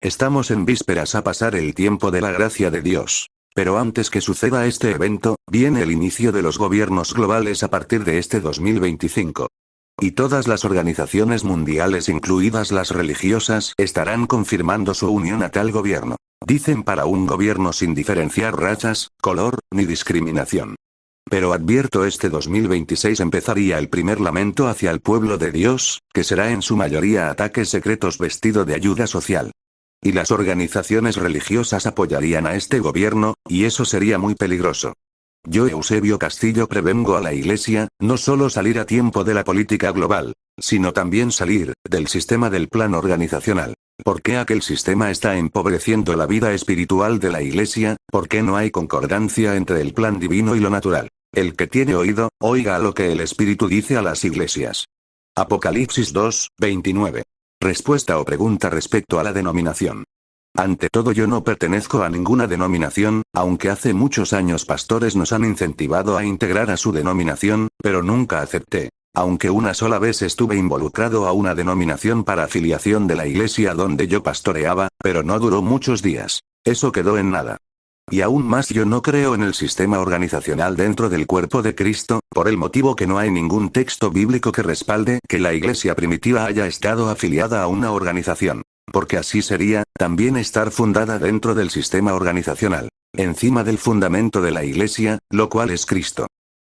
Estamos en vísperas a pasar el tiempo de la gracia de Dios. Pero antes que suceda este evento, viene el inicio de los gobiernos globales a partir de este 2025. Y todas las organizaciones mundiales, incluidas las religiosas, estarán confirmando su unión a tal gobierno. Dicen para un gobierno sin diferenciar razas, color, ni discriminación. Pero advierto, este 2026 empezaría el primer lamento hacia el pueblo de Dios, que será en su mayoría ataques secretos vestido de ayuda social. Y las organizaciones religiosas apoyarían a este gobierno, y eso sería muy peligroso. Yo, Eusebio Castillo, prevengo a la Iglesia, no solo salir a tiempo de la política global, sino también salir del sistema del plan organizacional. ¿Por qué aquel sistema está empobreciendo la vida espiritual de la Iglesia? ¿Por qué no hay concordancia entre el plan divino y lo natural? El que tiene oído, oiga a lo que el Espíritu dice a las iglesias. Apocalipsis 2, 29. Respuesta o pregunta respecto a la denominación. Ante todo, yo no pertenezco a ninguna denominación, aunque hace muchos años pastores nos han incentivado a integrar a su denominación, pero nunca acepté. Aunque una sola vez estuve involucrado a una denominación para afiliación de la iglesia donde yo pastoreaba, pero no duró muchos días. Eso quedó en nada. Y aún más, yo no creo en el sistema organizacional dentro del cuerpo de Cristo, por el motivo que no hay ningún texto bíblico que respalde que la iglesia primitiva haya estado afiliada a una organización. Porque así sería, también estar fundada dentro del sistema organizacional, encima del fundamento de la iglesia, lo cual es Cristo.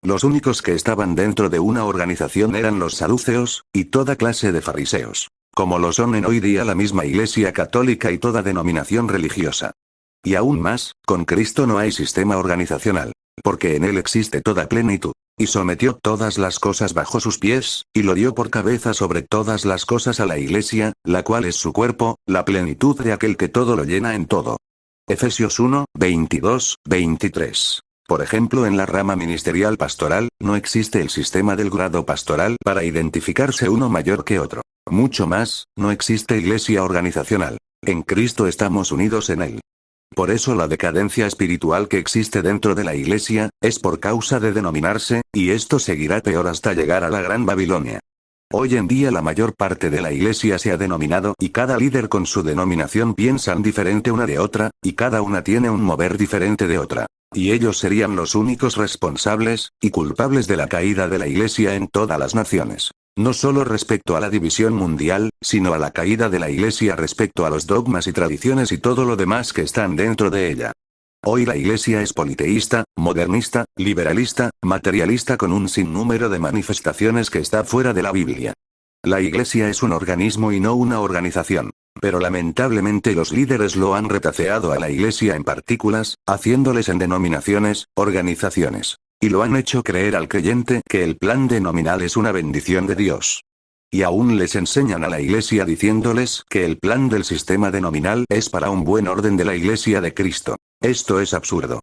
Los únicos que estaban dentro de una organización eran los saduceos, y toda clase de fariseos. Como lo son en hoy día la misma iglesia católica y toda denominación religiosa. Y aún más, con Cristo no hay sistema organizacional. Porque en él existe toda plenitud. Y sometió todas las cosas bajo sus pies, y lo dio por cabeza sobre todas las cosas a la iglesia, la cual es su cuerpo, la plenitud de aquel que todo lo llena en todo. Efesios 1, 22, 23. Por ejemplo, en la rama ministerial pastoral, no existe el sistema del grado pastoral para identificarse uno mayor que otro. Mucho más, no existe iglesia organizacional. En Cristo estamos unidos en él. Por eso la decadencia espiritual que existe dentro de la iglesia, es por causa de denominarse, y esto seguirá peor hasta llegar a la Gran Babilonia. Hoy en día la mayor parte de la iglesia se ha denominado, y cada líder con su denominación piensan diferente una de otra, y cada una tiene un mover diferente de otra. Y ellos serían los únicos responsables, y culpables de la caída de la iglesia en todas las naciones. No solo respecto a la división mundial, sino a la caída de la iglesia respecto a los dogmas y tradiciones y todo lo demás que están dentro de ella. Hoy la iglesia es politeísta, modernista, liberalista, materialista con un sinnúmero de manifestaciones que está fuera de la Biblia. La iglesia es un organismo y no una organización. Pero lamentablemente los líderes lo han retaceado a la iglesia en partículas, haciéndoles en denominaciones, organizaciones. Y lo han hecho creer al creyente que el plan denominal es una bendición de Dios. Y aún les enseñan a la iglesia diciéndoles que el plan del sistema denominal es para un buen orden de la iglesia de Cristo. Esto es absurdo.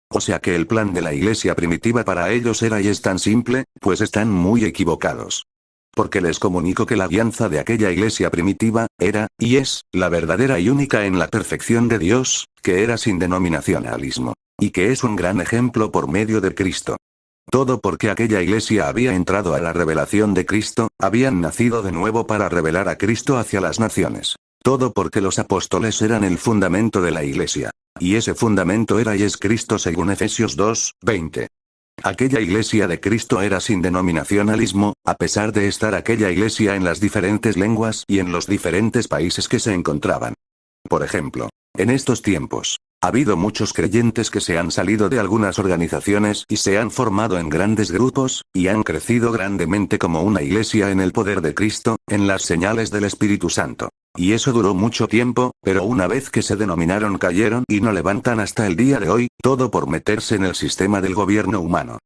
O sea que el plan de la iglesia primitiva para ellos era y es tan simple, pues están muy equivocados. Porque les comunico que la guianza de aquella iglesia primitiva, era, y es, la verdadera y única en la perfección de Dios, que era sin denominacionalismo. Y que es un gran ejemplo por medio de Cristo. Todo porque aquella iglesia había entrado a la revelación de Cristo, habían nacido de nuevo para revelar a Cristo hacia las naciones. Todo porque los apóstoles eran el fundamento de la iglesia. Y ese fundamento era y es Cristo según Efesios 2, 20. Aquella iglesia de Cristo era sin denominacionalismo, a pesar de estar aquella iglesia en las diferentes lenguas y en los diferentes países que se encontraban. Por ejemplo, en estos tiempos, ha habido muchos creyentes que se han salido de algunas organizaciones y se han formado en grandes grupos, y han crecido grandemente como una iglesia en el poder de Cristo, en las señales del Espíritu Santo. Y eso duró mucho tiempo, pero una vez que se denominaron cayeron y no levantan hasta el día de hoy, todo por meterse en el sistema del gobierno humano.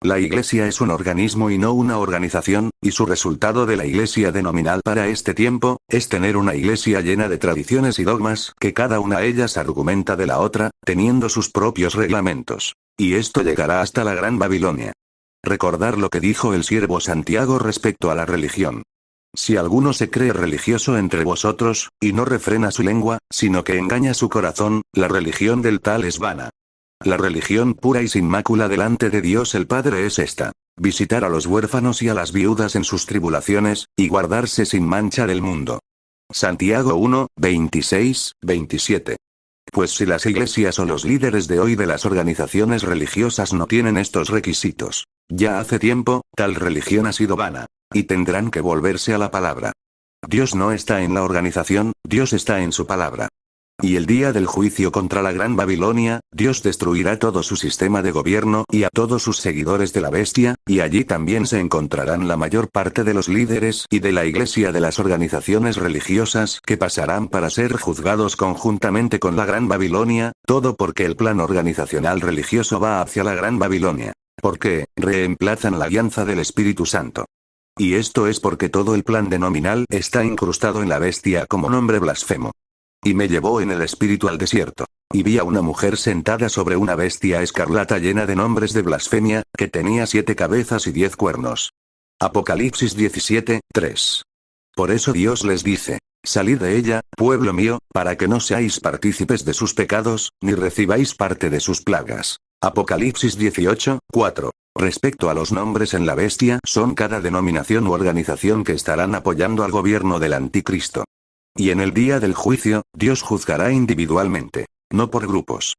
La iglesia es un organismo y no una organización, y su resultado de la iglesia denominal para este tiempo, es tener una iglesia llena de tradiciones y dogmas, que cada una de ellas argumenta de la otra, teniendo sus propios reglamentos. Y esto llegará hasta la Gran Babilonia. Recordar lo que dijo el siervo Santiago respecto a la religión. Si alguno se cree religioso entre vosotros, y no refrena su lengua, sino que engaña su corazón, la religión del tal es vana. La religión pura y sin mácula delante de Dios el Padre es esta: visitar a los huérfanos y a las viudas en sus tribulaciones, y guardarse sin mancha del mundo. Santiago 1, 26, 27. Pues si las iglesias o los líderes de hoy de las organizaciones religiosas no tienen estos requisitos, ya hace tiempo, tal religión ha sido vana. Y tendrán que volverse a la palabra. Dios no está en la organización, Dios está en su palabra. Y el día del juicio contra la Gran Babilonia, Dios destruirá todo su sistema de gobierno y a todos sus seguidores de la bestia, y allí también se encontrarán la mayor parte de los líderes y de la iglesia de las organizaciones religiosas que pasarán para ser juzgados conjuntamente con la Gran Babilonia, todo porque el plan organizacional religioso va hacia la Gran Babilonia. Porque reemplazan la guianza del Espíritu Santo. Y esto es porque todo el plan denominal está incrustado en la bestia como nombre blasfemo. Y me llevó en el espíritu al desierto. Y vi a una mujer sentada sobre una bestia escarlata llena de nombres de blasfemia, que tenía 7 cabezas y 10 cuernos. Apocalipsis 17, 3. Por eso Dios les dice: salid de ella, pueblo mío, para que no seáis partícipes de sus pecados, ni recibáis parte de sus plagas. Apocalipsis 18, 4. Respecto a los nombres en la bestia, son cada denominación u organización que estarán apoyando al gobierno del anticristo. Y en el día del juicio, Dios juzgará individualmente, no por grupos.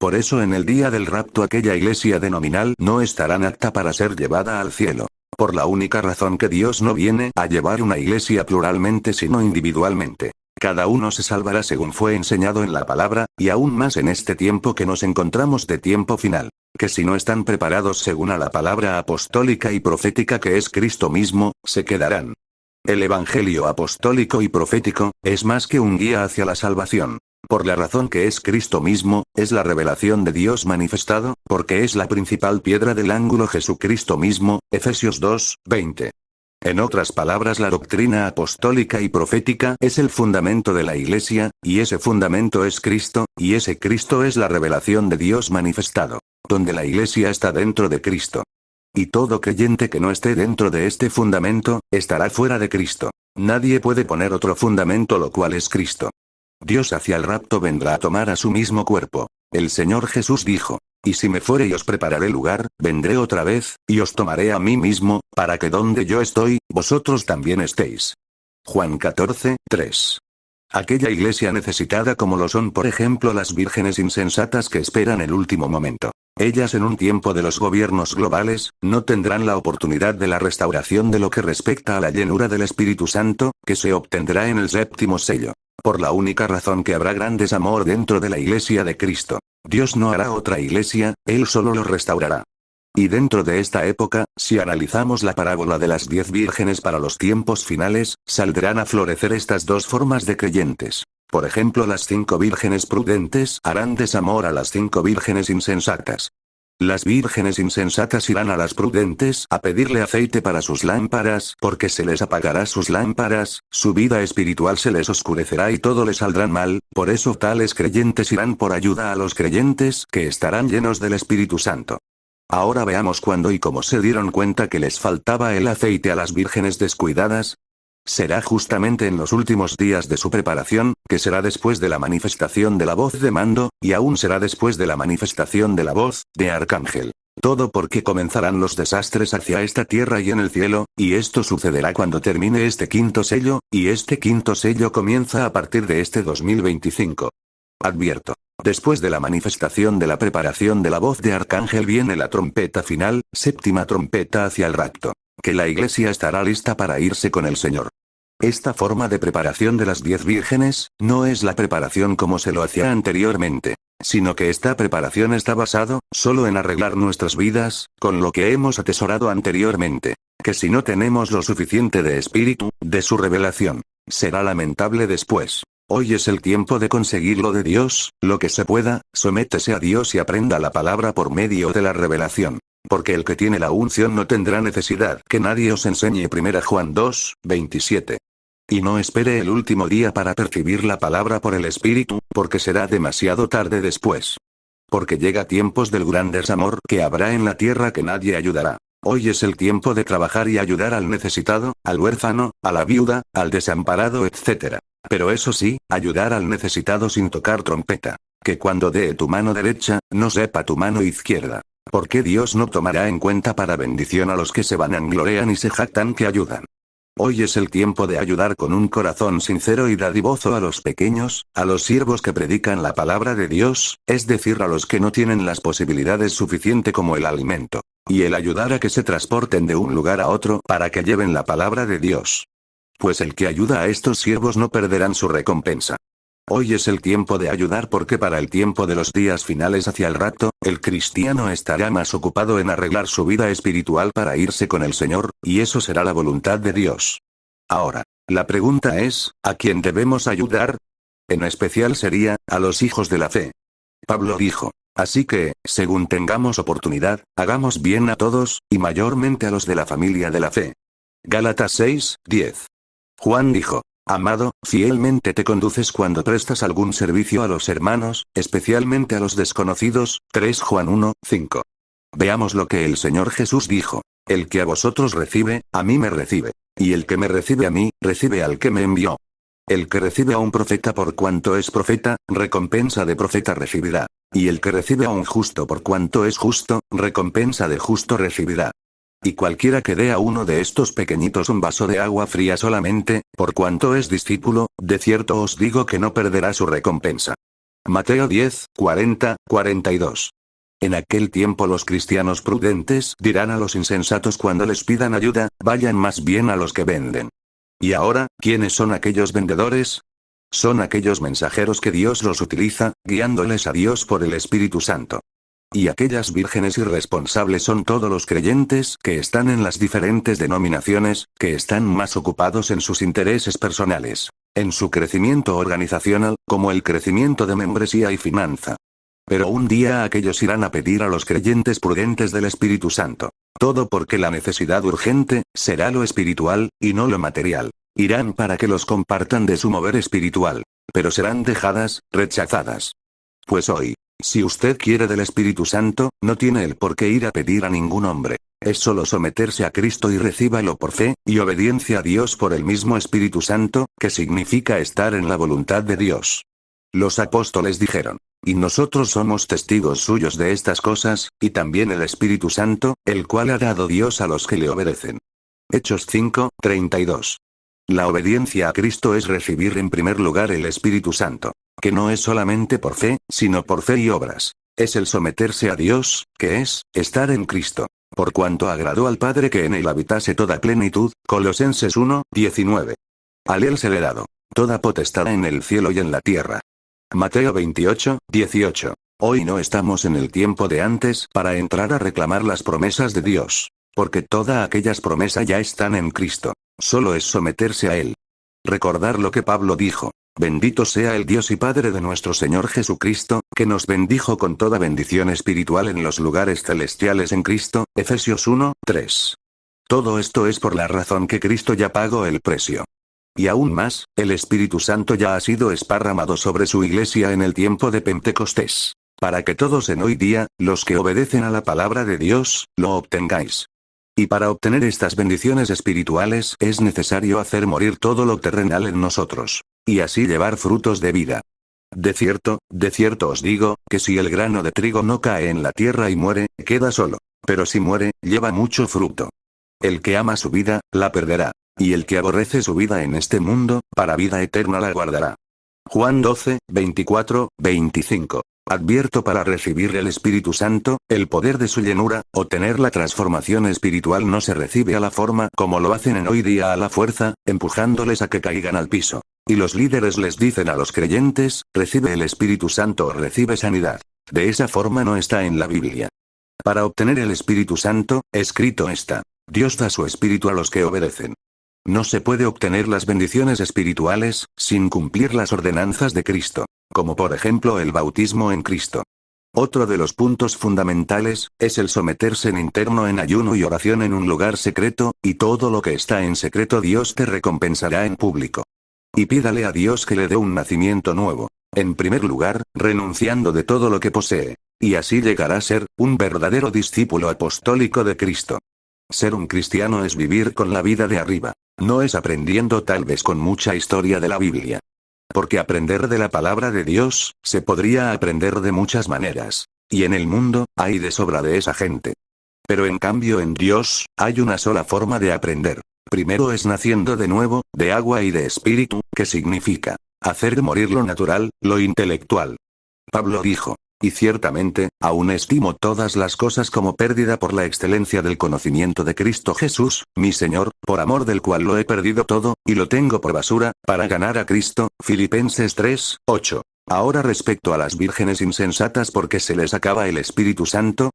Por eso en el día del rapto aquella iglesia denominal no estará apta para ser llevada al cielo. Por la única razón que Dios no viene a llevar una iglesia pluralmente sino individualmente. Cada uno se salvará según fue enseñado en la palabra, y aún más en este tiempo que nos encontramos de tiempo final. Que si no están preparados según a la palabra apostólica y profética que es Cristo mismo, se quedarán. El Evangelio apostólico y profético es más que un guía hacia la salvación. Por la razón que es Cristo mismo, es la revelación de Dios manifestado, porque es la principal piedra del ángulo Jesucristo mismo, Efesios 2, 20. En otras palabras, la doctrina apostólica y profética es el fundamento de la Iglesia, y ese fundamento es Cristo, y ese Cristo es la revelación de Dios manifestado, donde la Iglesia está dentro de Cristo. Y todo creyente que no esté dentro de este fundamento, estará fuera de Cristo. Nadie puede poner otro fundamento lo cual es Cristo. Dios hacia el rapto vendrá a tomar a su mismo cuerpo. El Señor Jesús dijo: y si me fuere y os prepararé lugar, vendré otra vez, y os tomaré a mí mismo, para que donde yo estoy, vosotros también estéis. Juan 14, 3. Aquella iglesia necesitada como lo son por ejemplo las vírgenes insensatas que esperan el último momento. Ellas en un tiempo de los gobiernos globales, no tendrán la oportunidad de la restauración de lo que respecta a la llenura del Espíritu Santo, que se obtendrá en el 7º sello. Por la única razón que habrá gran desamor dentro de la iglesia de Cristo. Dios no hará otra iglesia, Él solo lo restaurará. Y dentro de esta época, si analizamos la parábola de las 10 vírgenes para los tiempos finales, saldrán a florecer estas dos formas de creyentes. Por ejemplo, las 5 vírgenes prudentes harán desamor a las 5 vírgenes insensatas. Las vírgenes insensatas irán a las prudentes a pedirle aceite para sus lámparas, porque se les apagará sus lámparas, su vida espiritual se les oscurecerá y todo les saldrá mal, por eso tales creyentes irán por ayuda a los creyentes que estarán llenos del Espíritu Santo. Ahora veamos cuándo y cómo se dieron cuenta que les faltaba el aceite a las vírgenes descuidadas. Será justamente en los últimos días de su preparación, que será después de la manifestación de la voz de mando, y aún será después de la manifestación de la voz de arcángel. Todo porque comenzarán los desastres hacia esta tierra y en el cielo, y esto sucederá cuando termine este 5º sello, y este 5º sello comienza a partir de este 2025. Advierto. Después de la manifestación de la preparación de la voz de arcángel viene la trompeta final, 7ª trompeta hacia el rapto. Que la iglesia estará lista para irse con el Señor. Esta forma de preparación de las 10 vírgenes, no es la preparación como se lo hacía anteriormente, sino que esta preparación está basado, solo en arreglar nuestras vidas, con lo que hemos atesorado anteriormente, que si no tenemos lo suficiente de espíritu, de su revelación, será lamentable después. Hoy es el tiempo de conseguir lo de Dios, lo que se pueda, sométese a Dios y aprenda la palabra por medio de la revelación. Porque el que tiene la unción no tendrá necesidad que nadie os enseñe. 1 Juan 2, 27. Y no espere el último día para percibir la palabra por el Espíritu, porque será demasiado tarde después. Porque llega tiempos del gran desamor que habrá en la tierra que nadie ayudará. Hoy es el tiempo de trabajar y ayudar al necesitado, al huérfano, a la viuda, al desamparado, etc. Pero eso sí, ayudar al necesitado sin tocar trompeta. Que cuando dé tu mano derecha, no sepa tu mano izquierda. Porque Dios no tomará en cuenta para bendición a los que se vanaglorean y se jactan que ayudan. Hoy es el tiempo de ayudar con un corazón sincero y dadivoso a los pequeños, a los siervos que predican la palabra de Dios, es decir, a los que no tienen las posibilidades suficiente como el alimento. Y el ayudar a que se transporten de un lugar a otro para que lleven la palabra de Dios. Pues el que ayuda a estos siervos no perderán su recompensa. Hoy es el tiempo de ayudar porque para el tiempo de los días finales hacia el rapto, el cristiano estará más ocupado en arreglar su vida espiritual para irse con el Señor, y eso será la voluntad de Dios. Ahora, la pregunta es, ¿a quién debemos ayudar? En especial sería, a los hijos de la fe. Pablo dijo, así que, según tengamos oportunidad, hagamos bien a todos, y mayormente a los de la familia de la fe. Gálatas 6, 10. Juan dijo, amado, fielmente te conduces cuando prestas algún servicio a los hermanos, especialmente a los desconocidos. 3 Juan 1, 5. Veamos lo que el Señor Jesús dijo. El que a vosotros recibe, a mí me recibe. Y el que me recibe a mí, recibe al que me envió. El que recibe a un profeta por cuanto es profeta, recompensa de profeta recibirá. Y el que recibe a un justo por cuanto es justo, recompensa de justo recibirá. Y cualquiera que dé a uno de estos pequeñitos un vaso de agua fría solamente, por cuanto es discípulo, de cierto os digo que no perderá su recompensa. Mateo 10, 40, 42. En aquel tiempo los cristianos prudentes dirán a los insensatos cuando les pidan ayuda, vayan más bien a los que venden. Y ahora, ¿quiénes son aquellos vendedores? Son aquellos mensajeros que Dios los utiliza, guiándoles a Dios por el Espíritu Santo. Y aquellas vírgenes irresponsables son todos los creyentes que están en las diferentes denominaciones, que están más ocupados en sus intereses personales, en su crecimiento organizacional, como el crecimiento de membresía y finanza. Pero un día aquellos irán a pedir a los creyentes prudentes del Espíritu Santo. Todo porque la necesidad urgente será lo espiritual, y no lo material. Irán para que los compartan de su mover espiritual. Pero serán dejadas, rechazadas. Pues hoy, si usted quiere del Espíritu Santo, no tiene el por qué ir a pedir a ningún hombre. Es solo someterse a Cristo y recíbalo por fe, y obediencia a Dios por el mismo Espíritu Santo, que significa estar en la voluntad de Dios. Los apóstoles dijeron, y nosotros somos testigos suyos de estas cosas, y también el Espíritu Santo, el cual ha dado Dios a los que le obedecen. Hechos 5, 32. La obediencia a Cristo es recibir en primer lugar el Espíritu Santo. Que no es solamente por fe, sino por fe y obras. Es el someterse a Dios, que es, estar en Cristo. Por cuanto agradó al Padre que en él habitase toda plenitud, Colosenses 1, 19. Al él se le ha dado toda potestad en el cielo y en la tierra. Mateo 28, 18. Hoy no estamos en el tiempo de antes para entrar a reclamar las promesas de Dios. Porque todas aquellas promesas ya están en Cristo. Solo es someterse a él. Recordar lo que Pablo dijo. Bendito sea el Dios y Padre de nuestro Señor Jesucristo, que nos bendijo con toda bendición espiritual en los lugares celestiales en Cristo. Efesios 1, 3. Todo esto es por la razón que Cristo ya pagó el precio. Y aún más, el Espíritu Santo ya ha sido esparramado sobre su iglesia en el tiempo de Pentecostés. Para que todos en hoy día, los que obedecen a la palabra de Dios, lo obtengáis. Y para obtener estas bendiciones espirituales es necesario hacer morir todo lo terrenal en nosotros. Y así llevar frutos de vida. De cierto os digo, que si el grano de trigo no cae en la tierra y muere, queda solo. Pero si muere, lleva mucho fruto. El que ama su vida, la perderá. Y el que aborrece su vida en este mundo, para vida eterna la guardará. Juan 12, 24, 25. Advierto para recibir el Espíritu Santo, el poder de su llenura, o tener la transformación espiritual no se recibe a la forma como lo hacen en hoy día a la fuerza, empujándoles a que caigan al piso. Y los líderes les dicen a los creyentes, recibe el Espíritu Santo o recibe sanidad. De esa forma no está en la Biblia. Para obtener el Espíritu Santo, escrito está, Dios da su Espíritu a los que obedecen. No se puede obtener las bendiciones espirituales, sin cumplir las ordenanzas de Cristo, como por ejemplo el bautismo en Cristo. Otro de los puntos fundamentales, es el someterse en interno en ayuno y oración en un lugar secreto, y todo lo que está en secreto Dios te recompensará en público. Y pídale a Dios que le dé un nacimiento nuevo. En primer lugar, renunciando de todo lo que posee. Y así llegará a ser, un verdadero discípulo apostólico de Cristo. Ser un cristiano es vivir con la vida de arriba. No es aprendiendo tal vez con mucha historia de la Biblia. Porque aprender de la palabra de Dios, se podría aprender de muchas maneras. Y en el mundo, hay de sobra de esa gente. Pero en cambio en Dios, hay una sola forma de aprender. Primero es naciendo de nuevo, de agua y de espíritu, que significa hacer morir lo natural, lo intelectual. Pablo dijo: y ciertamente, aún estimo todas las cosas como pérdida por la excelencia del conocimiento de Cristo Jesús, mi Señor, por amor del cual lo he perdido todo, y lo tengo por basura, para ganar a Cristo. Filipenses 3, 8. Ahora respecto a las vírgenes insensatas, ¿por qué se les acaba el Espíritu Santo?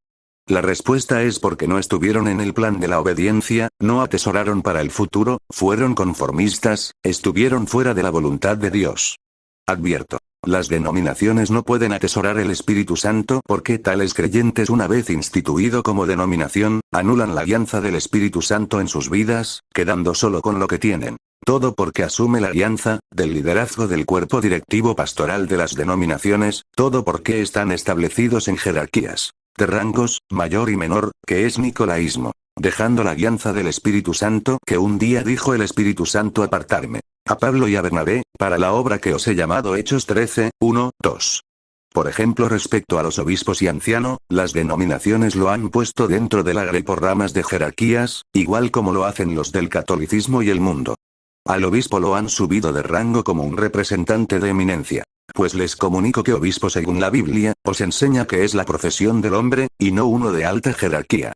La respuesta es porque no estuvieron en el plan de la obediencia, no atesoraron para el futuro, fueron conformistas, estuvieron fuera de la voluntad de Dios. Advierto. Las denominaciones no pueden atesorar el Espíritu Santo porque tales creyentes, una vez instituido como denominación, anulan la alianza del Espíritu Santo en sus vidas, quedando solo con lo que tienen. Todo porque asume la alianza del liderazgo del cuerpo directivo pastoral de las denominaciones, todo porque están establecidos en jerarquías de rangos, mayor y menor, que es nicolaísmo, dejando la alianza del Espíritu Santo, que un día dijo el Espíritu Santo: apartarme a Pablo y a Bernabé, para la obra que os he llamado. Hechos 13, 1, 2. Por ejemplo, respecto a los obispos y anciano, las denominaciones lo han puesto dentro de la grey por ramas de jerarquías, igual como lo hacen los del catolicismo y el mundo. Al obispo lo han subido de rango como un representante de eminencia. Pues les comunico que obispo, según la Biblia, os enseña que es la profesión del hombre, y no uno de alta jerarquía.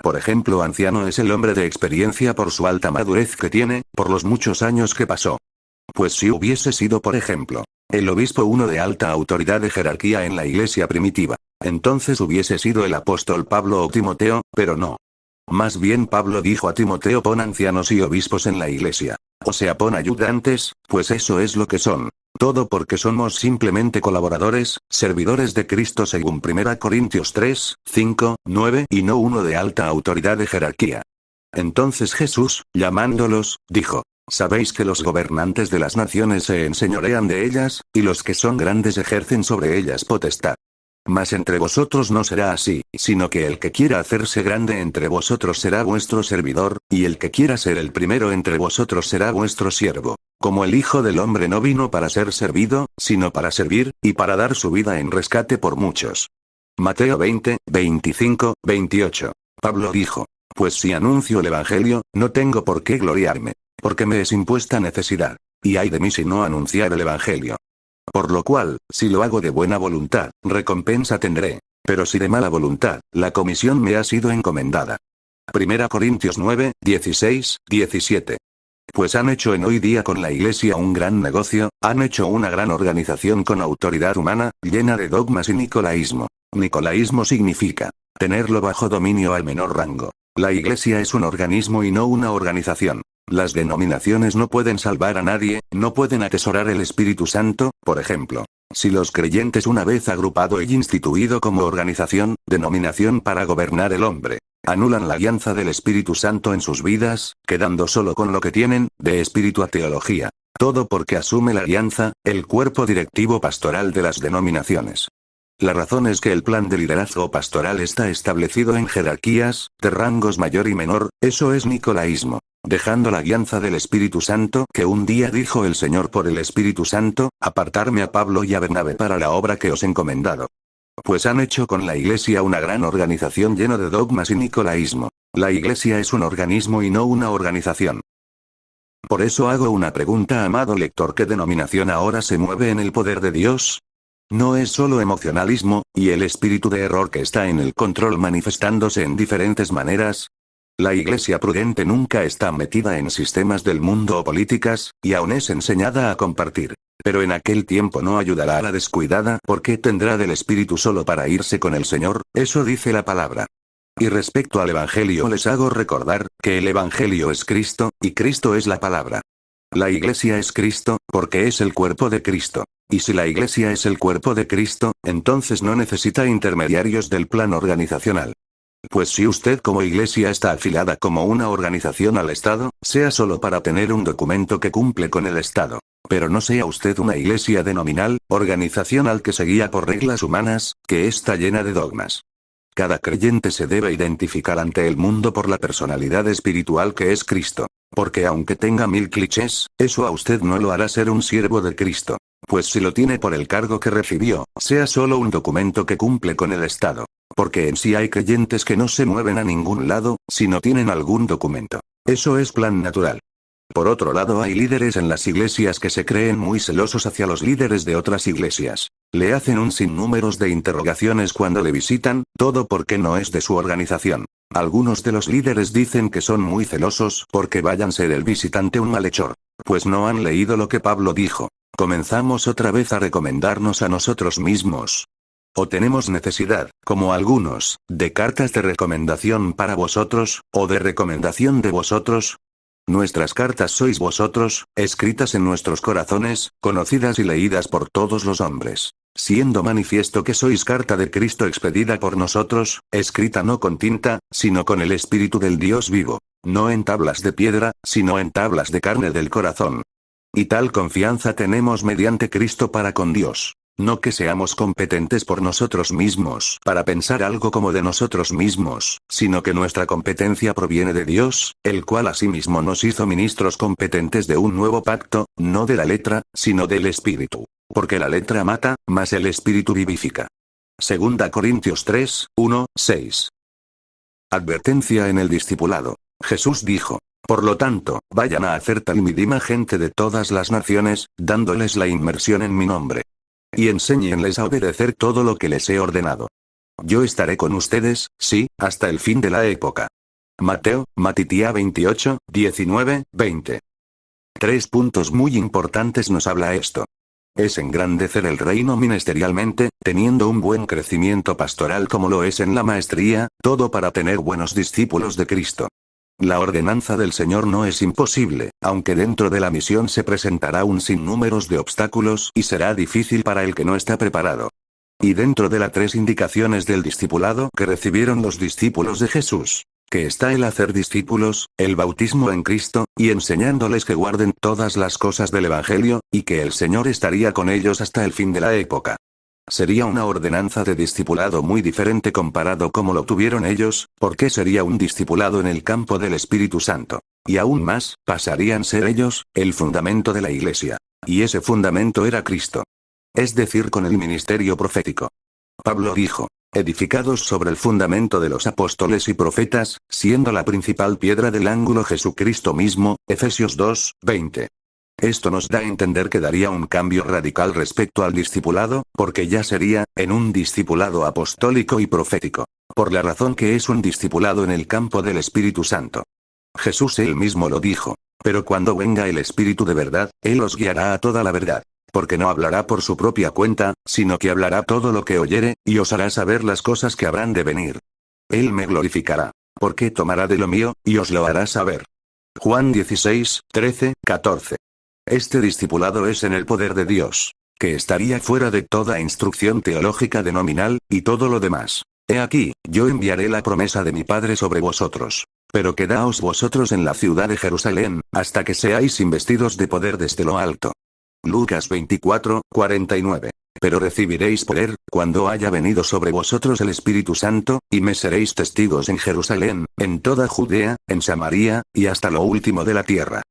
Por ejemplo, anciano es el hombre de experiencia por su alta madurez que tiene, por los muchos años que pasó. Pues si hubiese sido, por ejemplo, el obispo uno de alta autoridad de jerarquía en la iglesia primitiva, entonces hubiese sido el apóstol Pablo o Timoteo, pero no. Más bien Pablo dijo a Timoteo: pon ancianos y obispos en la iglesia. O sea, pon ayudantes, pues eso es lo que son. Todo porque somos simplemente colaboradores, servidores de Cristo según 1 Corintios 3, 5, 9, y no uno de alta autoridad de jerarquía. Entonces Jesús, llamándolos, dijo: sabéis que los gobernantes de las naciones se enseñorean de ellas, y los que son grandes ejercen sobre ellas potestad. Mas entre vosotros no será así, sino que el que quiera hacerse grande entre vosotros será vuestro servidor, y el que quiera ser el primero entre vosotros será vuestro siervo. Como el Hijo del Hombre no vino para ser servido, sino para servir, y para dar su vida en rescate por muchos. Mateo 20, 25, 28. Pablo dijo: pues si anuncio el Evangelio, no tengo por qué gloriarme, porque me es impuesta necesidad. Y ay de mí si no anunciar el Evangelio. Por lo cual, si lo hago de buena voluntad, recompensa tendré. Pero si de mala voluntad, la comisión me ha sido encomendada. 1 Corintios 9, 16, 17. Pues han hecho en hoy día con la iglesia un gran negocio, han hecho una gran organización con autoridad humana, llena de dogmas y nicolaísmo. Nicolaísmo significa tenerlo bajo dominio al menor rango. La iglesia es un organismo y no una organización. Las denominaciones no pueden salvar a nadie, no pueden atesorar el Espíritu Santo, por ejemplo. Si los creyentes, una vez agrupado y instituido como organización, denominación para gobernar el hombre, anulan la alianza del Espíritu Santo en sus vidas, quedando solo con lo que tienen, de espíritu a teología. Todo porque asume la alianza, el cuerpo directivo pastoral de las denominaciones. La razón es que el plan de liderazgo pastoral está establecido en jerarquías, de rangos mayor y menor, eso es nicolaísmo. Dejando la alianza del Espíritu Santo, que un día dijo el Señor por el Espíritu Santo: apartarme a Pablo y a Bernabé para la obra que os he encomendado. Pues han hecho con la iglesia una gran organización lleno de dogmas y nicolaísmo. La iglesia es un organismo y no una organización. Por eso hago una pregunta, amado lector: ¿qué denominación ahora se mueve en el poder de Dios? No es solo emocionalismo, y el espíritu de error que está en el control manifestándose en diferentes maneras. La iglesia prudente nunca está metida en sistemas del mundo o políticas, y aún es enseñada a compartir. Pero en aquel tiempo no ayudará a la descuidada, porque tendrá del espíritu solo para irse con el Señor, eso dice la palabra. Y respecto al Evangelio les hago recordar, que el Evangelio es Cristo, y Cristo es la palabra. La iglesia es Cristo, porque es el cuerpo de Cristo. Y si la iglesia es el cuerpo de Cristo, entonces no necesita intermediarios del plan organizacional. Pues si usted como iglesia está afiliada como una organización al Estado, sea solo para tener un documento que cumple con el Estado. Pero no sea usted una iglesia denominal, organizacional que se guía por reglas humanas, que está llena de dogmas. Cada creyente se debe identificar ante el mundo por la personalidad espiritual que es Cristo. Porque aunque tenga 1000 clichés, eso a usted no lo hará ser un siervo de Cristo. Pues si lo tiene por el cargo que recibió, sea solo un documento que cumple con el Estado. Porque en sí hay creyentes que no se mueven a ningún lado, si no tienen algún documento. Eso es plan natural. Por otro lado, hay líderes en las iglesias que se creen muy celosos hacia los líderes de otras iglesias. Le hacen un sinnúmero de interrogaciones cuando le visitan, todo porque no es de su organización. Algunos de los líderes dicen que son muy celosos porque váyanse del visitante un malhechor. Pues no han leído lo que Pablo dijo. Comenzamos otra vez a recomendarnos a nosotros mismos. O tenemos necesidad, como algunos, de cartas de recomendación para vosotros, o de recomendación de vosotros. Nuestras cartas sois vosotros, escritas en nuestros corazones, conocidas y leídas por todos los hombres. Siendo manifiesto que sois carta de Cristo expedida por nosotros, escrita no con tinta, sino con el Espíritu del Dios vivo. No en tablas de piedra, sino en tablas de carne del corazón. Y tal confianza tenemos mediante Cristo para con Dios. No que seamos competentes por nosotros mismos para pensar algo como de nosotros mismos, sino que nuestra competencia proviene de Dios, el cual asimismo nos hizo ministros competentes de un nuevo pacto, no de la letra, sino del Espíritu. Porque la letra mata, mas el Espíritu vivifica. Segunda Corintios 3, 1, 6. Advertencia en el discipulado. Jesús dijo: por lo tanto, vayan a hacer talmidín a gente de todas las naciones, dándoles la inmersión en mi nombre. Y enséñenles a obedecer todo lo que les he ordenado. Yo estaré con ustedes, sí, hasta el fin de la época. Matitía 28, 19, 20. 3 puntos muy importantes nos habla esto. Es engrandecer el reino ministerialmente, teniendo un buen crecimiento pastoral como lo es en la maestría, todo para tener buenos discípulos de Cristo. La ordenanza del Señor no es imposible, aunque dentro de la misión se presentará un sinnúmero de obstáculos y será difícil para el que no está preparado. Y dentro de las 3 indicaciones del discipulado que recibieron los discípulos de Jesús, que está el hacer discípulos, el bautismo en Cristo, y enseñándoles que guarden todas las cosas del Evangelio, y que el Señor estaría con ellos hasta el fin de la época. Sería una ordenanza de discipulado muy diferente comparado como lo tuvieron ellos, porque sería un discipulado en el campo del Espíritu Santo. Y aún más, pasarían a ser ellos, el fundamento de la Iglesia. Y ese fundamento era Cristo. Es decir, con el ministerio profético. Pablo dijo: edificados sobre el fundamento de los apóstoles y profetas, siendo la principal piedra del ángulo Jesucristo mismo, Efesios 2, 20. Esto nos da a entender que daría un cambio radical respecto al discipulado, porque ya sería, en un discipulado apostólico y profético. Por la razón que es un discipulado en el campo del Espíritu Santo. Jesús él mismo lo dijo: pero cuando venga el Espíritu de verdad, Él os guiará a toda la verdad. Porque no hablará por su propia cuenta, sino que hablará todo lo que oyere, y os hará saber las cosas que habrán de venir. Él me glorificará, porque tomará de lo mío, y os lo hará saber. Juan 16, 13, 14. Este discipulado es en el poder de Dios, que estaría fuera de toda instrucción teológica denominal, y todo lo demás. He aquí, yo enviaré la promesa de mi Padre sobre vosotros. Pero quedaos vosotros en la ciudad de Jerusalén, hasta que seáis investidos de poder desde lo alto. Lucas 24, 49. Pero recibiréis poder, cuando haya venido sobre vosotros el Espíritu Santo, y me seréis testigos en Jerusalén, en toda Judea, en Samaria, y hasta lo último de la tierra.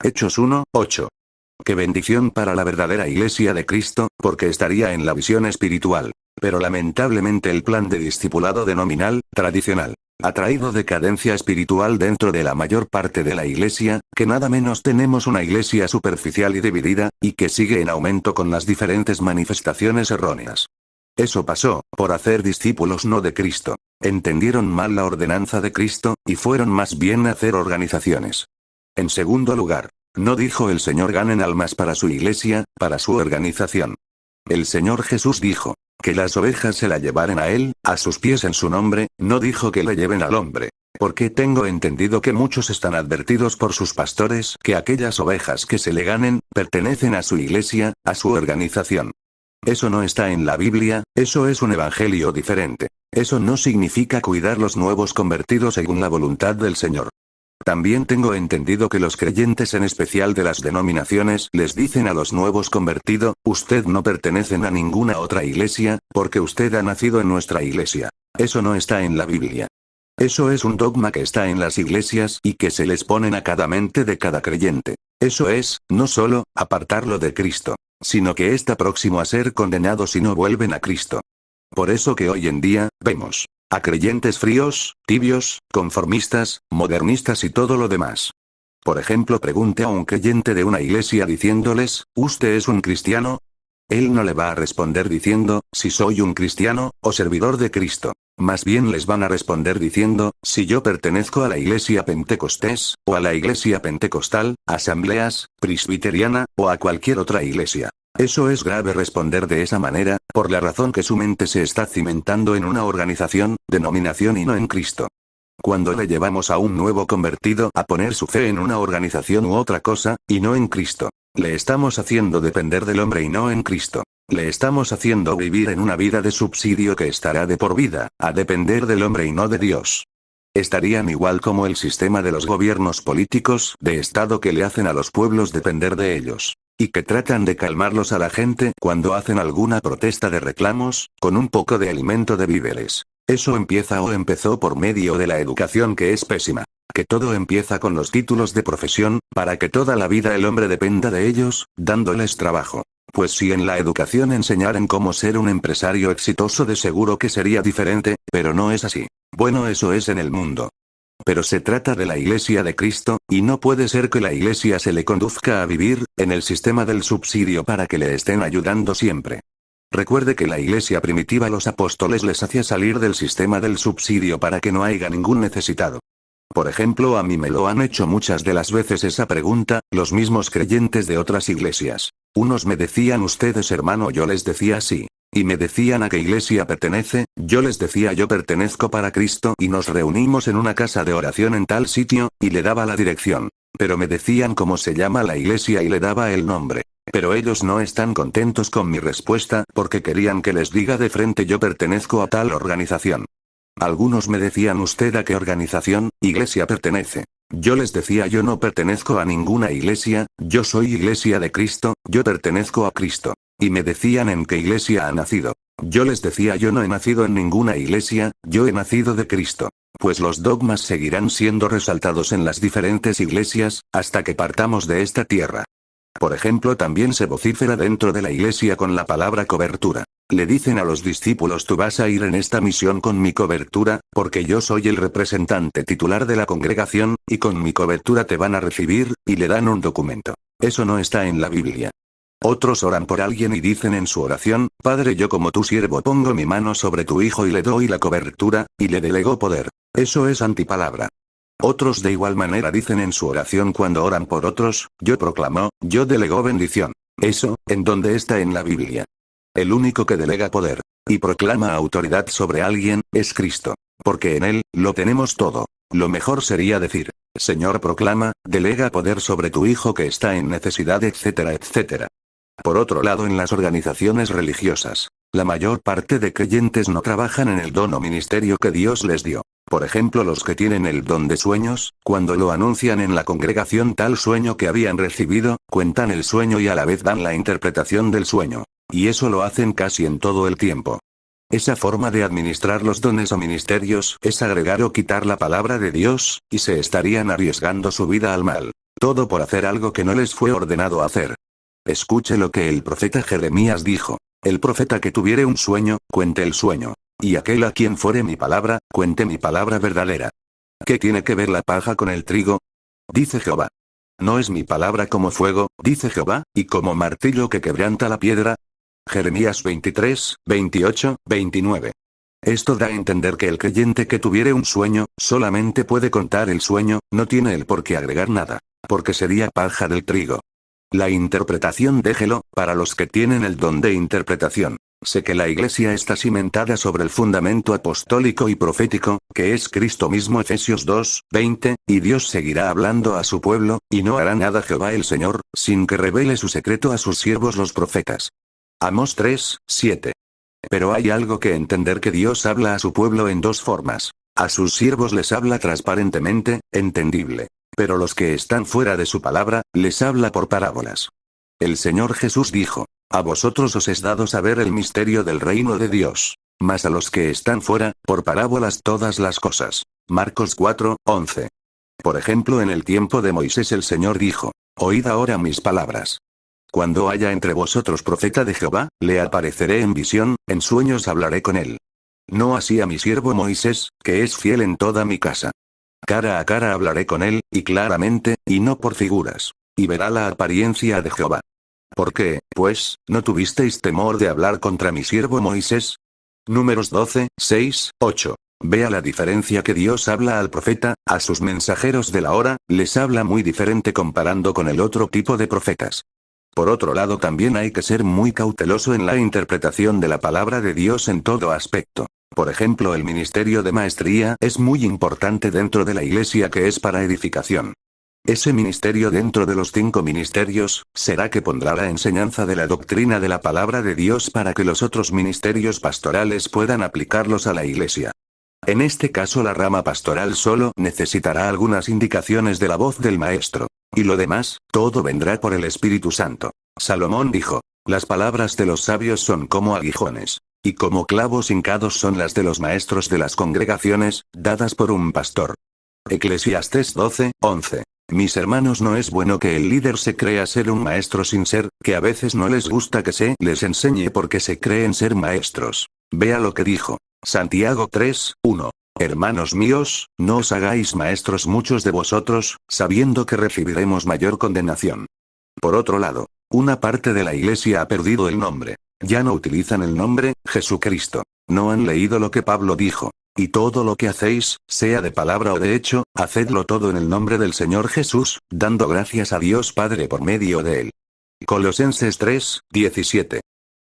Hechos 1, 8. Qué bendición para la verdadera Iglesia de Cristo, porque estaría en la visión espiritual. Pero lamentablemente el plan de discipulado denominal, tradicional, ha traído decadencia espiritual dentro de la mayor parte de la Iglesia, que nada menos tenemos una Iglesia superficial y dividida, y que sigue en aumento con las diferentes manifestaciones erróneas. Eso pasó, por hacer discípulos no de Cristo. Entendieron mal la ordenanza de Cristo, y fueron más bien a hacer organizaciones. En segundo lugar, no dijo el Señor ganen almas para su Iglesia, para su organización. El Señor Jesús dijo que las ovejas se la llevaren a Él, a sus pies en su nombre, no dijo que le lleven al hombre. Porque tengo entendido que muchos están advertidos por sus pastores que aquellas ovejas que se le ganen, pertenecen a su Iglesia, a su organización. Eso no está en la Biblia, eso es un evangelio diferente. Eso no significa cuidar los nuevos convertidos según la voluntad del Señor. También tengo entendido que los creyentes en especial de las denominaciones les dicen a los nuevos convertidos: usted no pertenece a ninguna otra iglesia, porque usted ha nacido en nuestra iglesia. Eso no está en la Biblia. Eso es un dogma que está en las iglesias y que se les ponen a cada mente de cada creyente. Eso es, no solo, apartarlo de Cristo, sino que está próximo a ser condenado si no vuelven a Cristo. Por eso que hoy en día, vemos A creyentes fríos, tibios, conformistas, modernistas y todo lo demás. Por ejemplo, pregunte a un creyente de una iglesia diciéndoles, ¿usted es un cristiano? Él no le va a responder diciendo, si soy un cristiano, o servidor de Cristo. Más bien les van a responder diciendo, si yo pertenezco a la iglesia pentecostés, o a la iglesia pentecostal, asambleas, presbiteriana, o a cualquier otra iglesia. Eso es grave responder de esa manera, por la razón que su mente se está cimentando en una organización, denominación y no en Cristo. Cuando le llevamos a un nuevo convertido a poner su fe en una organización u otra cosa, y no en Cristo, le estamos haciendo depender del hombre y no en Cristo. Le estamos haciendo vivir en una vida de subsidio que estará de por vida, a depender del hombre y no de Dios. Estarían igual como el sistema de los gobiernos políticos de Estado que le hacen a los pueblos depender de ellos. Y que tratan de calmarlos a la gente cuando hacen alguna protesta de reclamos, con un poco de alimento de víveres. Eso empieza o empezó por medio de la educación que es pésima. Que todo empieza con los títulos de profesión, para que toda la vida el hombre dependa de ellos, dándoles trabajo. Pues si en la educación enseñaran cómo ser un empresario exitoso de seguro que sería diferente, pero no es así. Bueno, eso es en el mundo. Pero se trata de la Iglesia de Cristo, y no puede ser que la Iglesia se le conduzca a vivir en el sistema del subsidio para que le estén ayudando siempre. Recuerde que la Iglesia primitiva los apóstoles les hacía salir del sistema del subsidio para que no haya ningún necesitado. Por ejemplo, a mí me lo han hecho muchas de las veces esa pregunta, los mismos creyentes de otras iglesias. Unos me decían ustedes hermano, yo les decía sí. Y me decían a qué iglesia pertenece, yo les decía yo pertenezco para Cristo y nos reunimos en una casa de oración en tal sitio, y le daba la dirección. Pero me decían cómo se llama la iglesia y le daba el nombre. Pero ellos no están contentos con mi respuesta porque querían que les diga de frente yo pertenezco a tal organización. Algunos me decían usted a qué organización, iglesia pertenece. Yo les decía yo no pertenezco a ninguna iglesia, yo soy iglesia de Cristo, yo pertenezco a Cristo. Y me decían en qué iglesia ha nacido. Yo les decía yo no he nacido en ninguna iglesia, yo he nacido de Cristo. Pues los dogmas seguirán siendo resaltados en las diferentes iglesias, hasta que partamos de esta tierra. Por ejemplo, también se vocifera dentro de la iglesia con la palabra cobertura. Le dicen a los discípulos tú vas a ir en esta misión con mi cobertura, porque yo soy el representante titular de la congregación, y con mi cobertura te van a recibir, y le dan un documento. Eso no está en la Biblia. Otros oran por alguien y dicen en su oración, Padre yo como tu siervo pongo mi mano sobre tu hijo y le doy la cobertura, y le delego poder. Eso es antipalabra. Otros de igual manera dicen en su oración cuando oran por otros, yo proclamo, yo delego bendición. Eso, ¿en dónde está en la Biblia? El único que delega poder y proclama autoridad sobre alguien, es Cristo. Porque en Él, lo tenemos todo. Lo mejor sería decir, Señor proclama, delega poder sobre tu hijo que está en necesidad, etcétera, etcétera. Por otro lado, en las organizaciones religiosas, la mayor parte de creyentes no trabajan en el don o ministerio que Dios les dio. Por ejemplo, los que tienen el don de sueños, cuando lo anuncian en la congregación tal sueño que habían recibido, cuentan el sueño y a la vez dan la interpretación del sueño. Y eso lo hacen casi en todo el tiempo. Esa forma de administrar los dones o ministerios es agregar o quitar la palabra de Dios, y se estarían arriesgando su vida al mal. Todo por hacer algo que no les fue ordenado hacer. Escuche lo que el profeta Jeremías dijo. El profeta que tuviere un sueño, cuente el sueño. Y aquel a quien fuere mi palabra, cuente mi palabra verdadera. ¿Qué tiene que ver la paja con el trigo? Dice Jehová. ¿No es mi palabra como fuego, dice Jehová, y como martillo que quebranta la piedra? Jeremías 23, 28, 29. Esto da a entender que el creyente que tuviere un sueño, solamente puede contar el sueño, no tiene el por qué agregar nada. Porque sería paja del trigo. La interpretación déjelo, para los que tienen el don de interpretación. Sé que la iglesia está cimentada sobre el fundamento apostólico y profético, que es Cristo mismo Efesios 2, 20, y Dios seguirá hablando a su pueblo, y no hará nada Jehová el Señor, sin que revele su secreto a sus siervos los profetas. Amós 3, 7. Pero hay algo que entender que Dios habla a su pueblo en dos formas. A sus siervos les habla transparentemente, entendible. Pero los que están fuera de su palabra, les habla por parábolas. El Señor Jesús dijo, a vosotros os es dado saber el misterio del reino de Dios. Mas a los que están fuera, por parábolas todas las cosas. Marcos 4, 11. Por ejemplo, en el tiempo de Moisés el Señor dijo, oíd ahora mis palabras. Cuando haya entre vosotros profeta de Jehová, le apareceré en visión, en sueños hablaré con él. No así a mi siervo Moisés, que es fiel en toda mi casa. Cara a cara hablaré con él, y claramente, y no por figuras. Y verá la apariencia de Jehová. ¿Por qué, pues, no tuvisteis temor de hablar contra mi siervo Moisés? Números 12, 6, 8. Vea la diferencia que Dios habla al profeta, a sus mensajeros de la hora, les habla muy diferente comparando con el otro tipo de profetas. Por otro lado, también hay que ser muy cauteloso en la interpretación de la palabra de Dios en todo aspecto. Por ejemplo, el ministerio de maestría es muy importante dentro de la iglesia, que es para edificación. Ese ministerio dentro de los 5 ministerios, será que pondrá la enseñanza de la doctrina de la palabra de Dios para que los otros ministerios pastorales puedan aplicarlos a la iglesia. En este caso, la rama pastoral solo necesitará algunas indicaciones de la voz del maestro. Y lo demás, todo vendrá por el Espíritu Santo. Salomón dijo: las palabras de los sabios son como aguijones, y como clavos hincados son las de los maestros de las congregaciones, dadas por un pastor. Eclesiastés 12, 11. Mis hermanos, no es bueno que el líder se crea ser un maestro sin ser, que a veces no les gusta que se les enseñe porque se creen ser maestros. Vea lo que dijo Santiago 3, 1. Hermanos míos, no os hagáis maestros muchos de vosotros, sabiendo que recibiremos mayor condenación. Por otro lado, una parte de la iglesia ha perdido el nombre. Ya no utilizan el nombre Jesucristo. No han leído lo que Pablo dijo. Y todo lo que hacéis, sea de palabra o de hecho, hacedlo todo en el nombre del Señor Jesús, dando gracias a Dios Padre por medio de él. Colosenses 3, 17.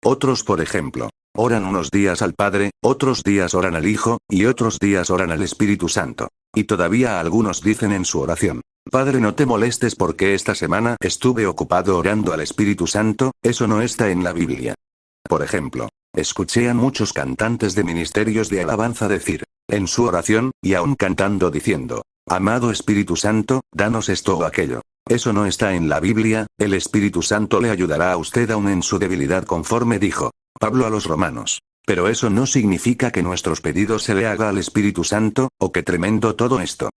Otros, por ejemplo, oran unos días al Padre, otros días oran al Hijo, y otros días oran al Espíritu Santo. Y todavía algunos dicen en su oración: Padre, no te molestes porque esta semana estuve ocupado orando al Espíritu Santo. Eso no está en la Biblia. Por ejemplo, escuché a muchos cantantes de ministerios de alabanza decir, en su oración, y aún cantando diciendo: Amado Espíritu Santo, danos esto o aquello. Eso no está en la Biblia. El Espíritu Santo le ayudará a usted aún en su debilidad, conforme dijo Pablo a los romanos. Pero eso no significa que nuestros pedidos se le haga al Espíritu Santo, o que tremendo todo esto.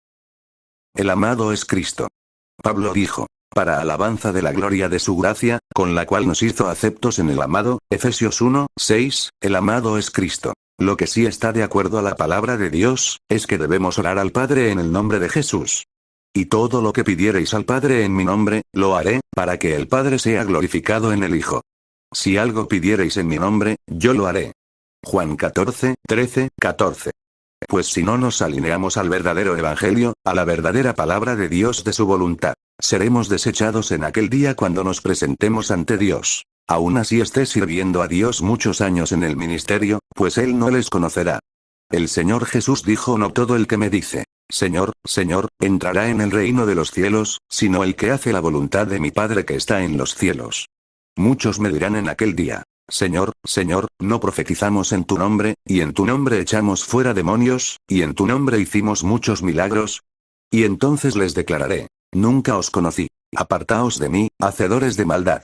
El amado es Cristo. Pablo dijo: para alabanza de la gloria de su gracia, con la cual nos hizo aceptos en el amado, Efesios 1, 6, el amado es Cristo. Lo que sí está de acuerdo a la palabra de Dios, es que debemos orar al Padre en el nombre de Jesús. Y todo lo que pidiereis al Padre en mi nombre, lo haré, para que el Padre sea glorificado en el Hijo. Si algo pidiereis en mi nombre, yo lo haré. Juan 14, 13, 14. Pues si no nos alineamos al verdadero evangelio, a la verdadera palabra de Dios de su voluntad, seremos desechados en aquel día cuando nos presentemos ante Dios. Aún así esté sirviendo a Dios muchos años en el ministerio, pues Él no les conocerá. El Señor Jesús dijo: no todo el que me dice, Señor, Señor, entrará en el reino de los cielos, sino el que hace la voluntad de mi Padre que está en los cielos. Muchos me dirán en aquel día: Señor, Señor, ¿no profetizamos en tu nombre, y en tu nombre echamos fuera demonios, y en tu nombre hicimos muchos milagros? Y entonces les declararé: nunca os conocí. Apartaos de mí, hacedores de maldad.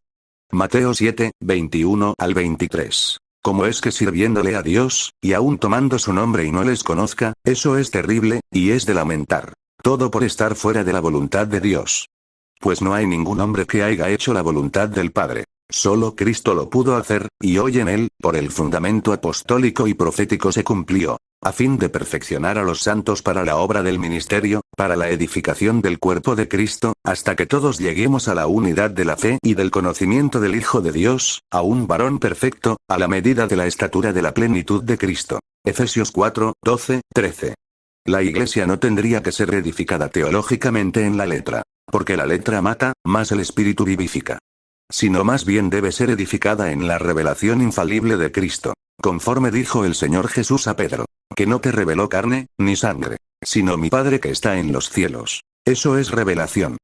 Mateo 7, 21 al 23. ¿Cómo es que sirviéndole a Dios, y aún tomando su nombre y no les conozca? Eso es terrible, y es de lamentar. Todo por estar fuera de la voluntad de Dios. Pues no hay ningún hombre que haya hecho la voluntad del Padre. Solo Cristo lo pudo hacer, y hoy en él, por el fundamento apostólico y profético se cumplió, a fin de perfeccionar a los santos para la obra del ministerio, para la edificación del cuerpo de Cristo, hasta que todos lleguemos a la unidad de la fe y del conocimiento del Hijo de Dios, a un varón perfecto, a la medida de la estatura de la plenitud de Cristo. Efesios 4, 12, 13. La iglesia no tendría que ser edificada teológicamente en la letra, porque la letra mata, mas el espíritu vivifica. Sino más bien debe ser edificada en la revelación infalible de Cristo, conforme dijo el Señor Jesús a Pedro, que no te reveló carne, ni sangre, sino mi Padre que está en los cielos. Eso es revelación.